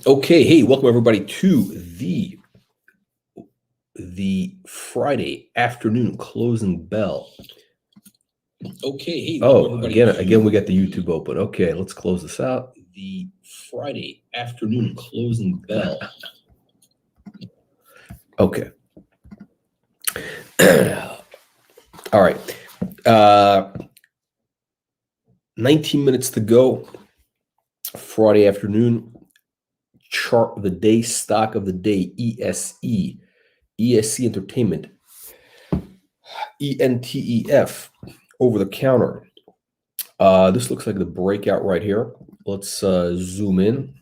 Okay, hey, welcome everybody to the Friday afternoon closing bell. Okay, hey, welcome everybody. Again, we got the YouTube open. Okay, let's close this out. The Friday afternoon closing bell. Okay. All right. 19 minutes to go. Friday afternoon. Chart of the day, stock of the day, ESE Entertainment, ENTEF, over the counter. This looks like the breakout right here. Let's zoom in.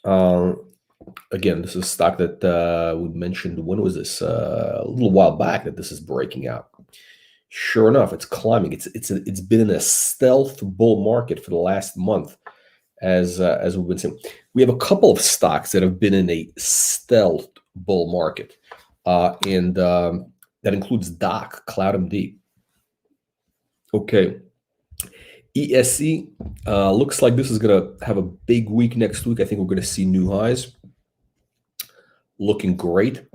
Again, this is stock that we mentioned. When was this? A little while back that this is breaking out. Sure enough, it's climbing. It's been in a stealth bull market for the last month, as we've been saying. We have a couple of stocks that have been in a stealth bull market, and that includes DOC, CloudMD. Okay. ESE looks like this is going to have a big week next week. I think we're going to see new highs. Looking great.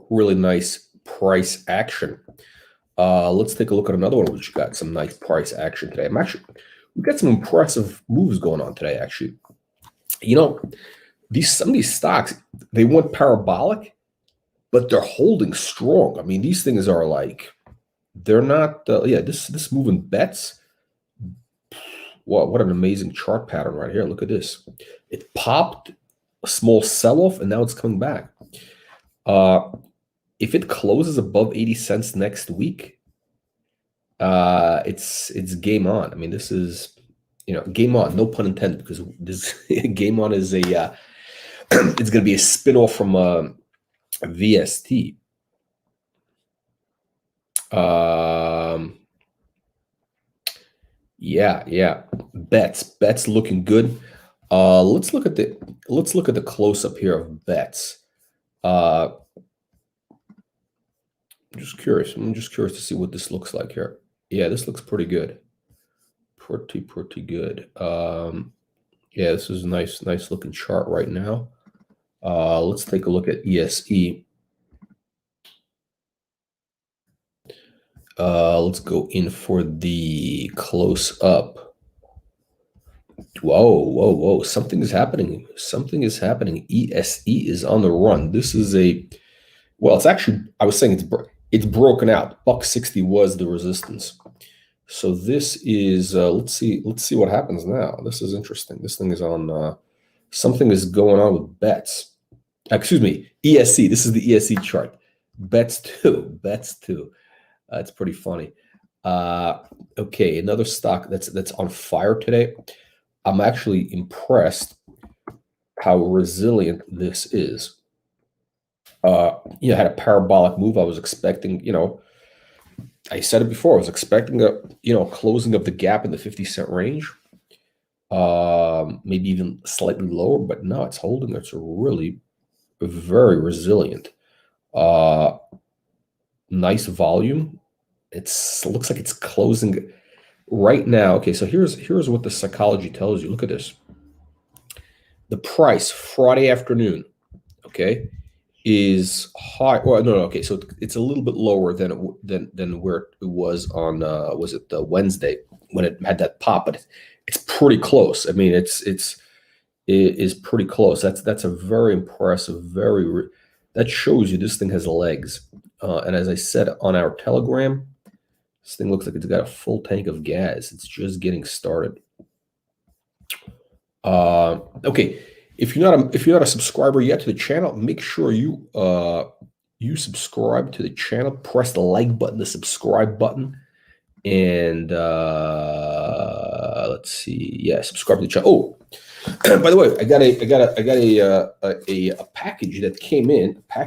Really nice price action. Let's take a look at another one which got some nice price action today. We've got some impressive moves going on today, actually. You know, some of these stocks, they went parabolic, but they're holding strong. I mean, these things are like, they're not, this move in bets. Wow, what an amazing chart pattern right here. Look at this. It popped a small sell-off, and now it's coming back. If it closes above 80 cents next week, it's game on. I mean, this is, game on, no pun intended, because this game on is it's going to be a spin-off from VST. Yeah. Bets looking good. Let's look at the close-up here of bets. I'm just curious to see what this looks like here. Yeah, this looks pretty good. Pretty good. Yeah, this is a nice looking chart right now. Let's take a look at ESE. Let's go in for the close up. Whoa. Something is happening. ESE is on the run. This is it's actually, I was saying it's broken out. $160 was the resistance. So this is, let's see what happens now. This is interesting. This thing is on, something is going on with bets. Excuse me, ESE. This is the ESE chart. Bets too. It's pretty funny. Okay, another stock that's on fire today. I'm actually impressed how resilient this is. I had a parabolic move. I was expecting, I said it before, I was expecting a, closing of the gap in the 50-cent range. Maybe even slightly lower, but no, it's holding. It's really very resilient. Nice volume. Looks like it's closing right now. Okay, so here's what the psychology tells you. Look at this. The price Friday afternoon, okay, is high. Well, no, okay, so it's a little bit lower than where it was on was it the Wednesday when it had that pop, but it's pretty close. I mean, it is pretty close. That's a very impressive, that shows you this thing has legs. And as I said on our Telegram, this thing looks like it's got a full tank of gas. It's just getting started. Okay, if you're not a subscriber yet to the channel, make sure you subscribe to the channel. Press the like button, the subscribe button, and let's see. Yeah, subscribe to the channel. Oh, by the way, I got a package that came in. I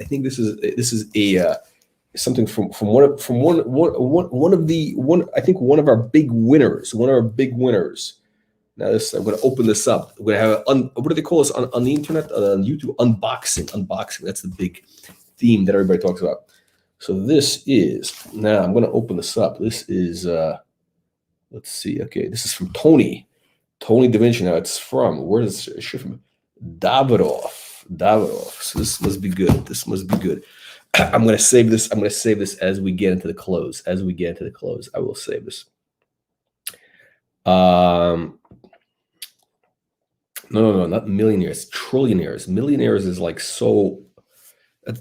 think this is a something from one of our big winners. Now I'm going to open this up. We're going to have what do they call this on the internet, on YouTube? Unboxing. That's the big theme that everybody talks about. So this is, now I'm going to open this up. This is let's see. Okay, this is from Tony Tony Da Vinci. Now it's from, where is it from? Davidoff. So this must be good. This must be good. I'm going to save this. I'm going to save this as we get into the close. As we get into the close, I will save this. No, not millionaires, trillionaires. Millionaires is like so. I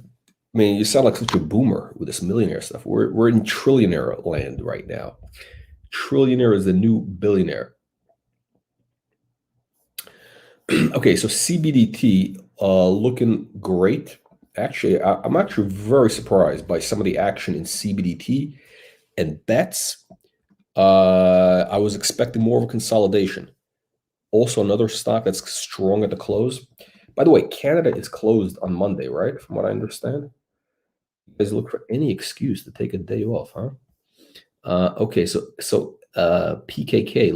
mean, you sound like such a boomer with this millionaire stuff. We're in trillionaire land right now. Trillionaire is the new billionaire. Okay, so CBDT looking great. Actually, I'm actually very surprised by some of the action in CBDT and bets. I was expecting more of a consolidation. Also, another stock that's strong at the close. By the way, Canada is closed on Monday, right? From what I understand. You guys look for any excuse to take a day off, huh? Okay, so PKK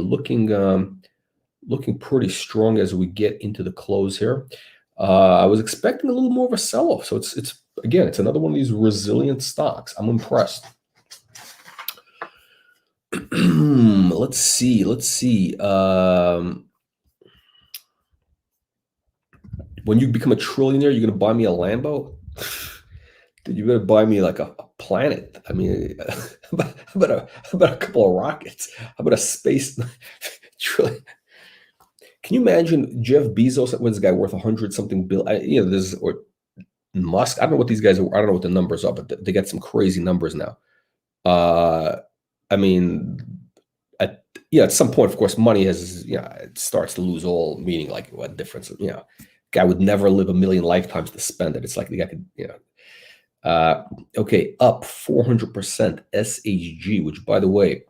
looking pretty strong as we get into the close here. I was expecting a little more of a sell-off. So it's again, it's another one of these resilient stocks. I'm impressed. Let's see. When you become a trillionaire, you're gonna buy me a Lambo? Dude, you better buy me like a planet. I mean, how about a couple of rockets? How about a space trillion? Can you imagine Jeff Bezos? What's this guy worth 100-something billion? This or Musk. I don't know what these guys are. I don't know what the numbers are, but they got some crazy numbers now. I mean, at some point, of course, money has it starts to lose all meaning. Like what difference? Guy would never live a million lifetimes to spend it. It's like the guy could okay, up 400% SHG, which by the way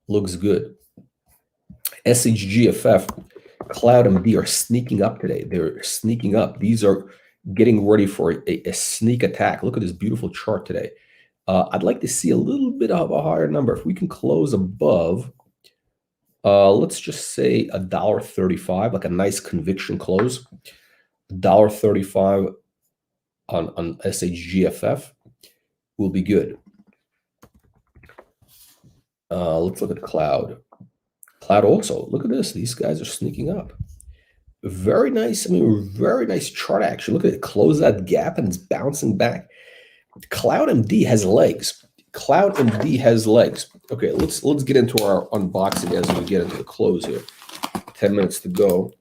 looks good. SHGFF, Cloud MD are sneaking up today. They're sneaking up. These are getting ready for a sneak attack. Look at this beautiful chart today. I'd like to see a little bit of a higher number. If we can close above, let's just say $1.35, like a nice conviction close. $1.35 on SHGFF will be good. Let's look at Cloud. Cloud also, look at this. These guys are sneaking up. Very nice. I mean, very nice chart action. Look at it. Close that gap and it's bouncing back. Cloud MD has legs. Cloud MD has legs. Okay, let's get into our unboxing as we get into the close here. 10 minutes to go.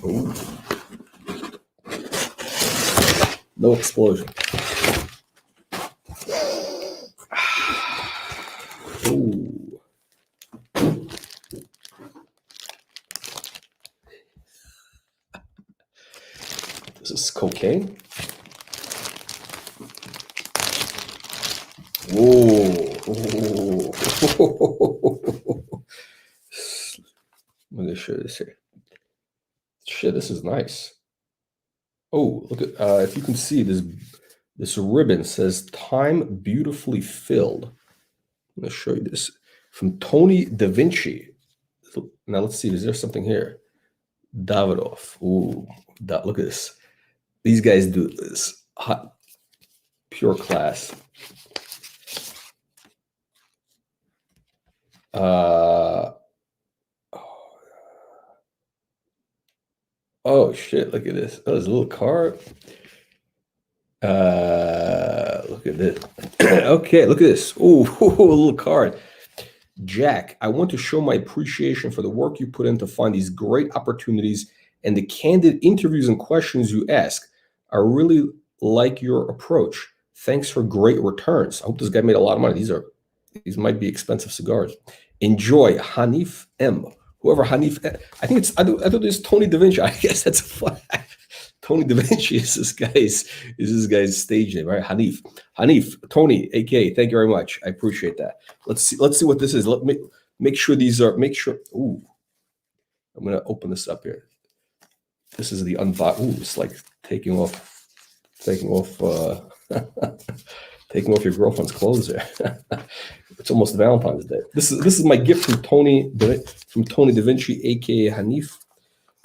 Ooh. No explosion. Ooh. This is cocaine. Whoa. Let me show you this here. Shit, this is nice. Oh, look at if you can see this ribbon says "Time Beautifully Filled." I'm gonna show you this from Tony Da Vinci. Now let's see, is there something here? Davidoff. Ooh, look at this. These guys do this hot, pure class. Oh shit! Look at this. Oh, there's a little card. Look at this. Okay, look at this. Ooh, a little card. Jack, I want to show my appreciation for the work you put in to find these great opportunities and the candid interviews and questions you ask. I really like your approach. Thanks for great returns. I hope this guy made a lot of money. These might be expensive cigars. Enjoy, Hanif M. Whoever Hanif, I thought it's Tony Da Vinci. I guess that's fun. Tony Da Vinci is this guy's stage name, right? Hanif, Tony, aka. Thank you very much. I appreciate that. Let's see what this is. Let me make sure these are. Make sure. Ooh, I'm gonna open this up here. This is the unbox. Ooh, it's like taking off taking off your girlfriend's clothes there. It's almost Valentine's Day. This is my gift from Tony Da Vinci, aka Hanif.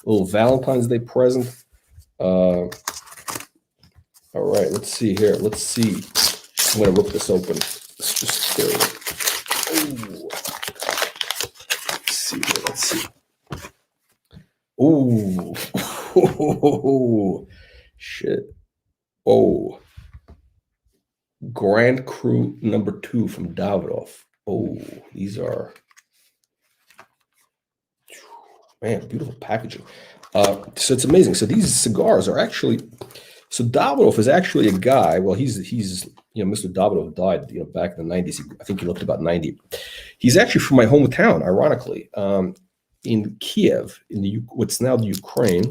A little Valentine's Day present. All right, let's see here. Let's see. I'm gonna rip this open. Let's just ooh. Let's see here. Let's see. Ooh. Shit. Oh. Grand Cru number 2 from Davidoff. Oh, these are, man, beautiful packaging. So it's amazing. So these cigars are actually, so Davidoff is actually a guy. Well, he's Mr. Davidoff died back in the 90s. I think he looked about 90. He's actually from my hometown, ironically, in Kiev, in what's now the Ukraine.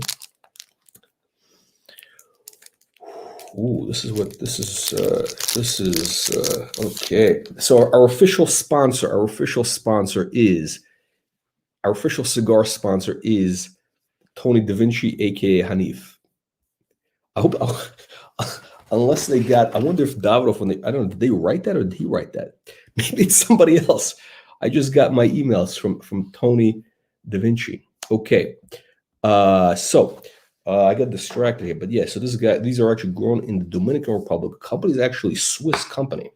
Ooh, this is okay. So our official cigar sponsor is Tony Da Vinci, aka Hanif. I hope, unless they got, I wonder if Davidoff, I don't know, did they write that or did he write that? Maybe it's somebody else. I just got my emails from Tony Da Vinci. Okay, so I got distracted here, but yeah. So these are actually grown in the Dominican Republic. The company is actually a Swiss company,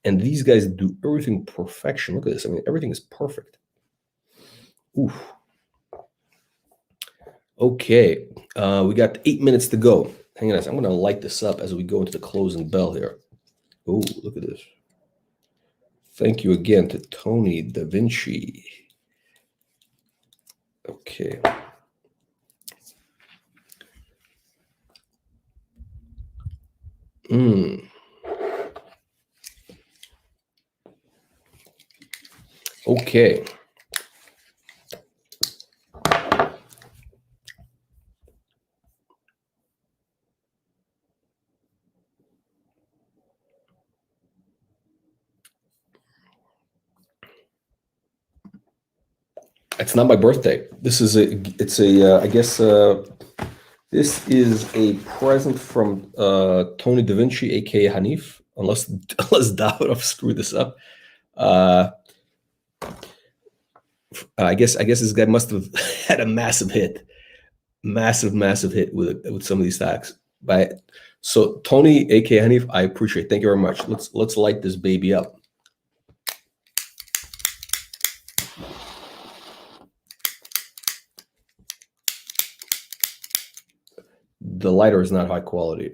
and these guys do everything perfection. Look at this. I mean, everything is perfect. Oof. Okay, we got 8 minutes to go. Hang on, I'm going to light this up as we go into the closing bell here. Oh, look at this. Thank you again to Tony Da Vinci. Okay. Okay. It's not my birthday. This is I guess this is a present from Tony Da Vinci, aka Hanif, unless Davidoff screwed this up. I guess this guy must have had a massive hit with some of these stocks. But so Tony, aka Hanif, I appreciate it. Thank you very much. Let's light this baby up. The lighter is not high quality.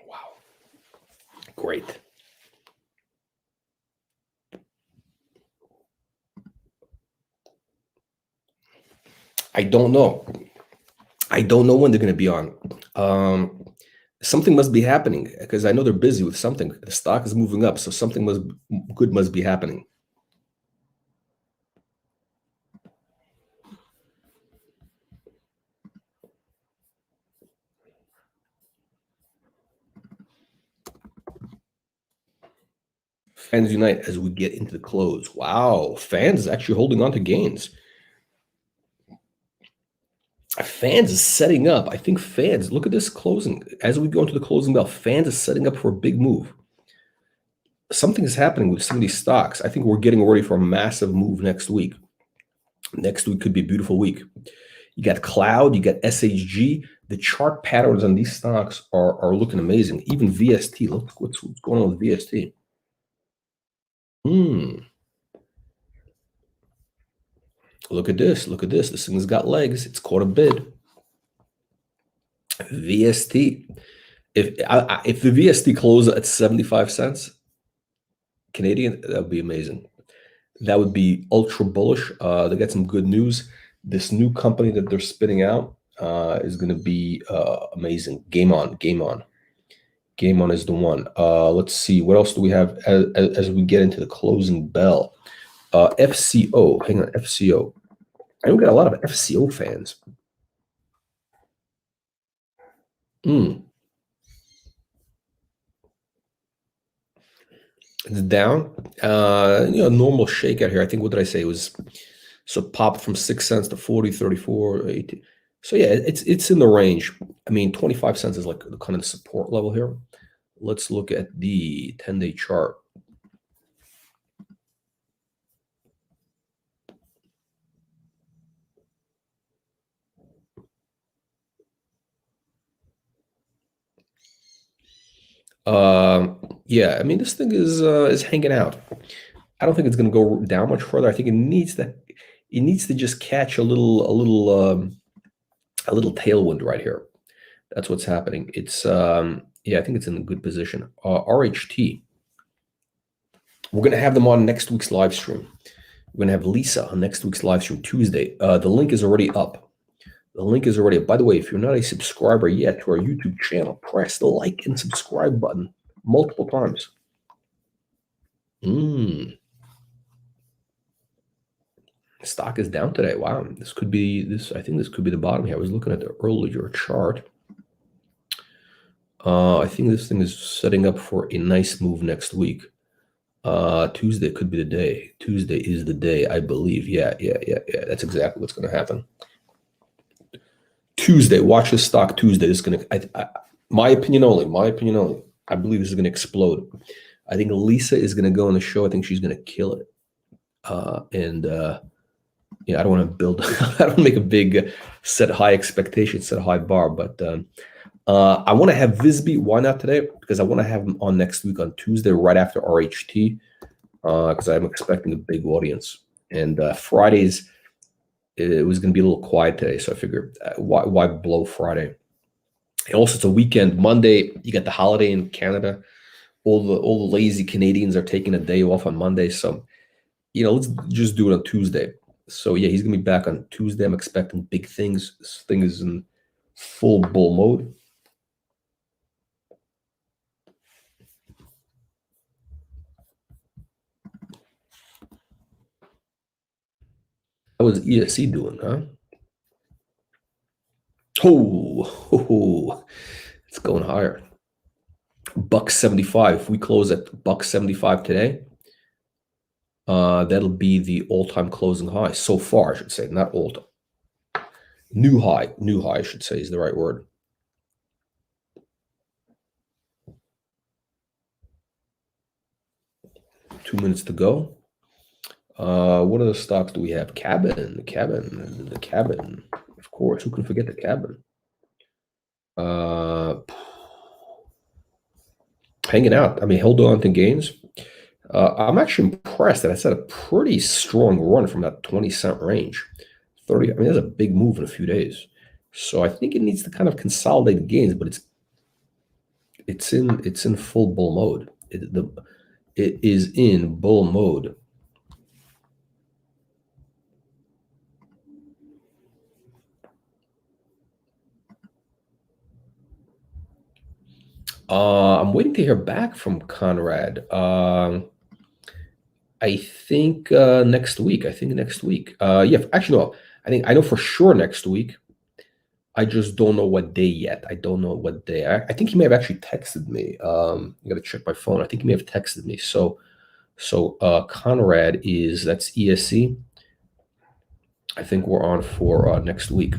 Wow. Great. I don't know. I don't know when they're going to be on. Something must be happening because I know they're busy with something. The stock is moving up, so something must be happening. Fans unite as we get into the close. Wow, Fans is actually holding on to gains. Fans is setting up. I think Fans, look at this closing. As we go into the closing bell, Fans is setting up for a big move. Something is happening with some of these stocks. I think we're getting ready for a massive move next week. Next week could be a beautiful week. You got Cloud, you got SHG. The chart patterns on these stocks are looking amazing. Even VST, look what's going on with VST. Look at this. Look at this. This thing's got legs. It's caught a bid. VST. If the VST closes at 75 cents Canadian, that would be amazing. That would be ultra bullish. They got some good news. This new company that they're spinning out is going to be amazing. Game on. Game on. Game on is the one. Let's see. What else do we have as we get into the closing bell? FCO. Hang on. FCO. I don't get a lot of FCO fans. It's down. Normal shakeout here. I think, what did I say? It was, so popped from 6 cents to 40, 34, 18. So yeah, it's in the range. I mean, 25 cents is like the kind of support level here. Let's look at the 10-day chart. Yeah, I mean, this thing is hanging out. I don't think it's going to go down much further. I think it needs to just catch a little tailwind right here. That's what's happening. It's yeah, I think it's in a good position. RHT. We're going to have them on next week's live stream. We're going to have Lisa on next week's live stream Tuesday. The link is already up. The link is already up. By the way, if you're not a subscriber yet to our YouTube channel, press the like and subscribe button multiple times. Stock is down today. Wow, this could be this. I think this could be the bottom here. I was looking at the earlier chart. I think this thing is setting up for a nice move next week. Tuesday could be the day. Tuesday is the day, I believe. Yeah. That's exactly what's going to happen. Tuesday, watch this stock Tuesday. This is going to, my opinion only. I believe this is going to explode. I think Lisa is going to go on the show. I think she's going to kill it. Yeah, I don't want to build, I don't make a big set high expectations, set a high bar, but I want to have Visby. Why not today? Because I want to have them on next week on Tuesday, right after RHT, because I'm expecting a big audience. And Fridays, it was going to be a little quiet today, so I figured why blow Friday? And also, it's a weekend. Monday, you got the holiday in Canada. All the lazy Canadians are taking a day off on Monday, so let's just do it on Tuesday. So yeah, he's gonna be back on Tuesday. I'm expecting big things. This thing is in full bull mode. How was ESC doing, huh? Oh, it's going higher. $1.75. If we close at $1.75 today, that'll be the all-time closing high so far, I should say, not all-time. New high, I should say, is the right word. Two minutes to go. What other stocks do we have? The cabin. Of course, who can forget the cabin? Hanging out. I mean, held on to gains. I'm actually impressed that I set a pretty strong run from that 20-cent range. 30. I mean, that's a big move in a few days. So I think it needs to kind of consolidate gains, but it's in full bull mode. It is in bull mode. I'm waiting to hear back from Conrad. I think next week. Yeah, actually, no. I know for sure next week. I just don't know what day yet. I don't know what day. I think he may have actually texted me. I got to check my phone. I think he may have texted me. So Conrad that's ESC. I think we're on for next week.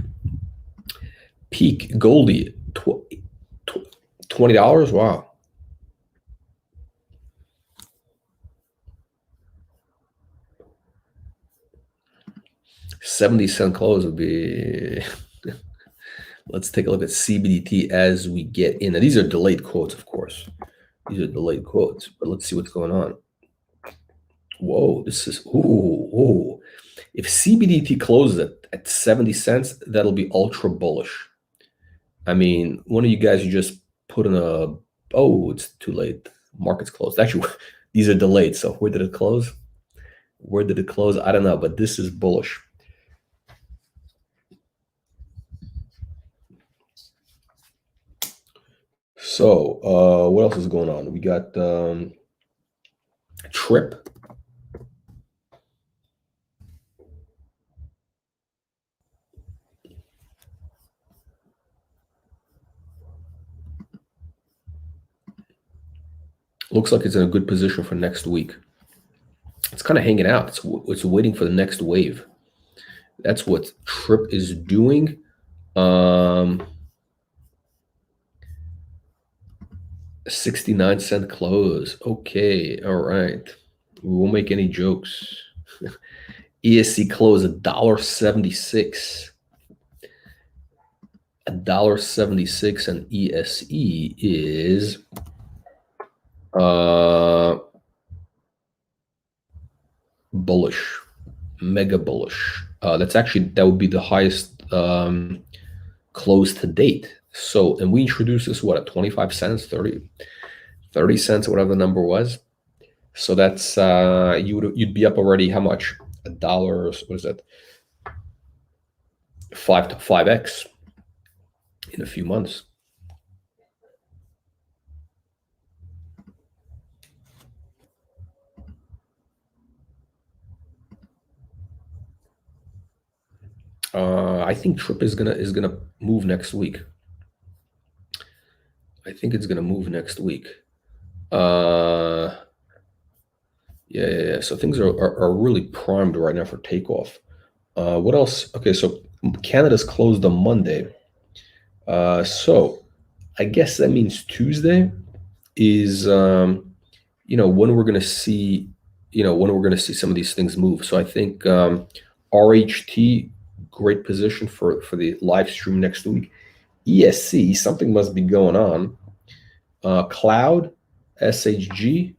Peak Goldie, $20. Wow. $0.70 close would be. Let's take a look at CBDT as we get in. Now, these are delayed quotes, of course. These are delayed quotes, but let's see what's going on. Whoa, this is, ooh. If CBDT closes at 70 cents, that'll be ultra bullish. I mean, one of you guys who just put in it's too late. Market's closed. Actually, these are delayed. So where did it close? I don't know, but this is bullish. So what else is going on? We got Trip. Looks like it's in a good position for next week. It's kind of hanging out. It's waiting for the next wave. That's what Trip is doing. Um, 69-cent close. Okay, all right. We won't make any jokes. ESC close $1.76. $1.76, and ESE is bullish, mega bullish. That would be the highest close to date. So, and we introduced this what at 25 cents, 30 cents, whatever the number was. So that's you'd be up already how much? $1, what is that? 5x in a few months. I think Trip is gonna move next week. I think it's gonna move next week. Yeah. So things are really primed right now for takeoff. What else? Okay, so Canada's closed on Monday. So I guess that means Tuesday is when we're gonna see some of these things move. So I think RHT, great position for the live stream next week. ESC, something must be going on. Cloud, SHG.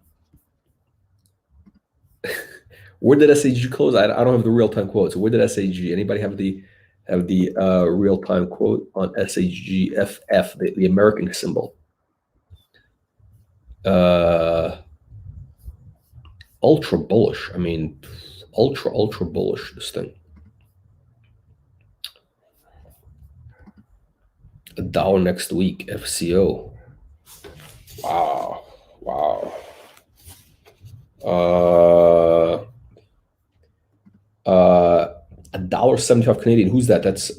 Where did SHG close? I don't have the real-time quote. So where did SHG? Anybody have the real-time quote on SHGFF, the American symbol? Ultra bullish. I mean, ultra bullish, this thing. $1 next week, FCO. Wow. $1.75 Canadian. Who's that? That's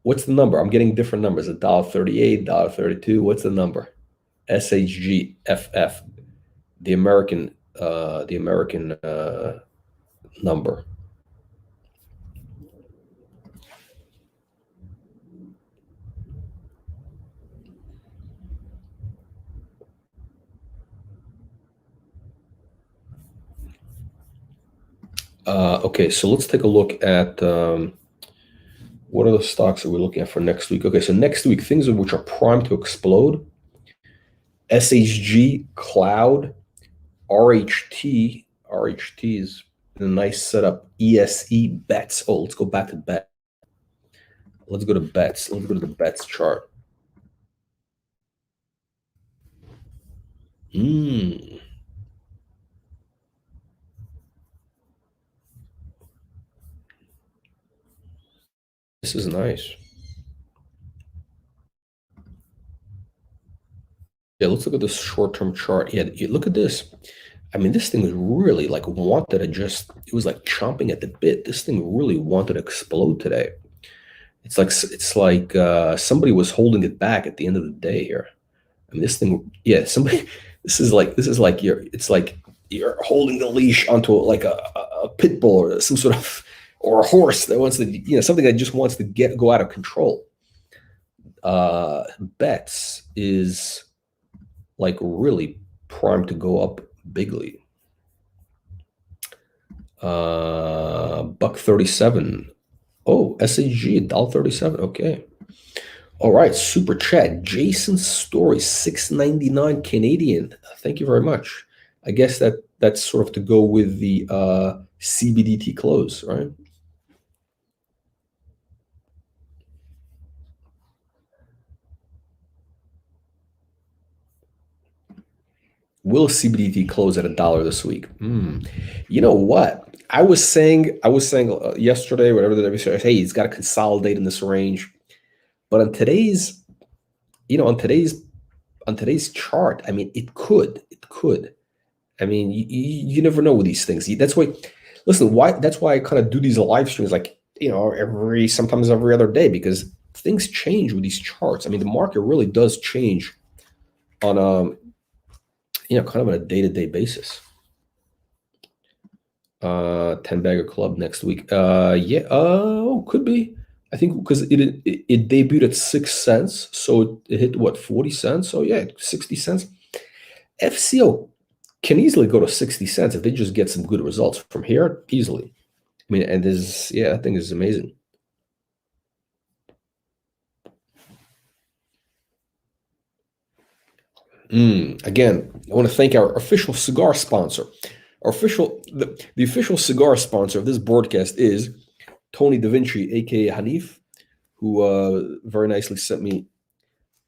what's the number? I'm getting different numbers. $1.38, $1.32. What's the number? SHGFF, the American number. Okay, so let's take a look at what are the stocks that we're looking at for next week. Okay, so next week, things which are primed to explode: SHG, Cloud, RHT. RHT is a nice setup. ESE, bets. Oh, let's go back to bet. Let's go to bets. Let's go to the bets chart. This is nice. Yeah, let's look at this short-term chart. Yeah, you look at this. I mean, this thing is really like wanted to it was like chomping at the bit. This thing really wanted to explode today. It's like somebody was holding it back at the end of the day here. I mean, this thing, yeah, this is like you're holding the leash onto like a pit bull or some sort of, or a horse that wants to, something that just wants to go out of control. Bets is like really primed to go up bigly. $1.37. Oh, SHG $1.37. Okay. All right. Super chat. Jason's Story, $6.99 Canadian. Thank you very much. I guess that's sort of to go with the CBDT close, right? Will CBDT close at $1 this week? You know what? I was saying yesterday, whatever the day, hey, it's got to consolidate in this range. But on today's chart, I mean, it could. I mean, you never know with these things. That's why I kind of do these live streams, like, sometimes every other day, because things change with these charts. I mean, the market really does change on kind of on a day-to-day basis. 10 bagger club next week. Yeah, could be. I think because it debuted at 6 cents, so it hit what, 40 cents? So yeah, 60 cents. FCO can easily go to 60 cents if they just get some good results from here, easily. I mean, and this, yeah, that thing is amazing. Again, I want to thank our official cigar sponsor. The official cigar sponsor of this broadcast is Tony Da Vinci, aka Hanif, who very nicely sent me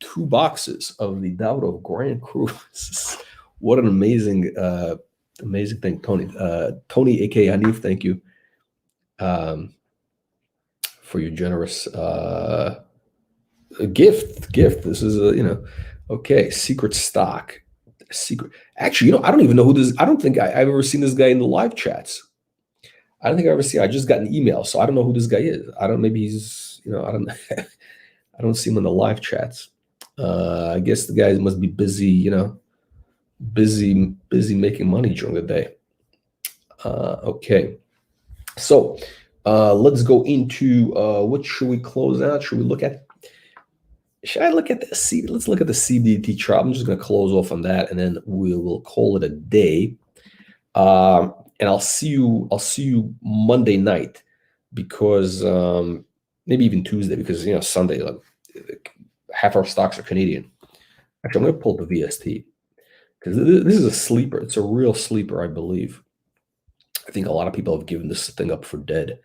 2 boxes of the Daudo Grand Cru. What an amazing thing, Tony. Tony, aka Hanif, thank you um, for your generous gift. This is okay. Secret stock. Secret. Actually, I don't even know who this. I don't think I've ever seen this guy in the live chats. I don't think I ever see. I just got an email, so I don't know who this guy is. I don't. Maybe he's. I don't. I don't see him in the live chats. I guess the guys must be busy. Busy making money during the day. Okay, so let's go into what should we close out? Should we look at? Should I look at the C? Let's look at the CBDT chart. I'm just going to close off on that, and then we will call it a day. And I'll see you Monday night, because maybe even Tuesday, because Sunday, like, half our stocks are Canadian. Actually, I'm going to pull the VST, because this is a sleeper. It's a real sleeper, I believe. I think a lot of people have given this thing up for dead,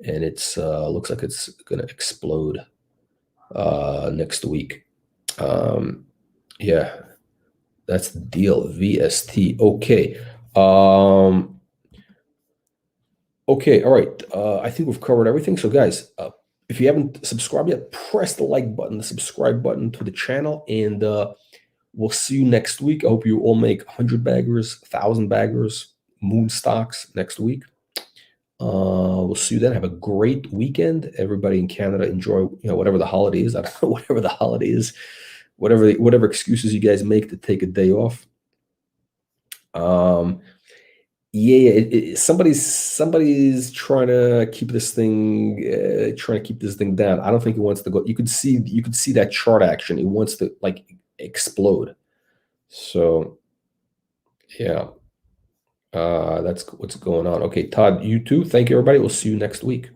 and it's looks like it's going to explode next week. Yeah, that's the deal. VST. Okay. Okay, all right. I think we've covered everything. So, guys, if you haven't subscribed yet, press the like button, the subscribe button to the channel, and we'll see you next week. I hope you all make 100 baggers, 1,000 baggers, moon stocks next week. We'll see you then. Have a great weekend. Everybody in Canada, enjoy whatever the holiday is. I don't know, whatever the holiday is, whatever excuses you guys make to take a day off. Yeah, somebody's trying to keep this thing down. I don't think he wants to go. You could see that chart action. He wants to like explode. So yeah, that's what's going on. Okay, Todd, you too. Thank you, everybody. We'll see you next week.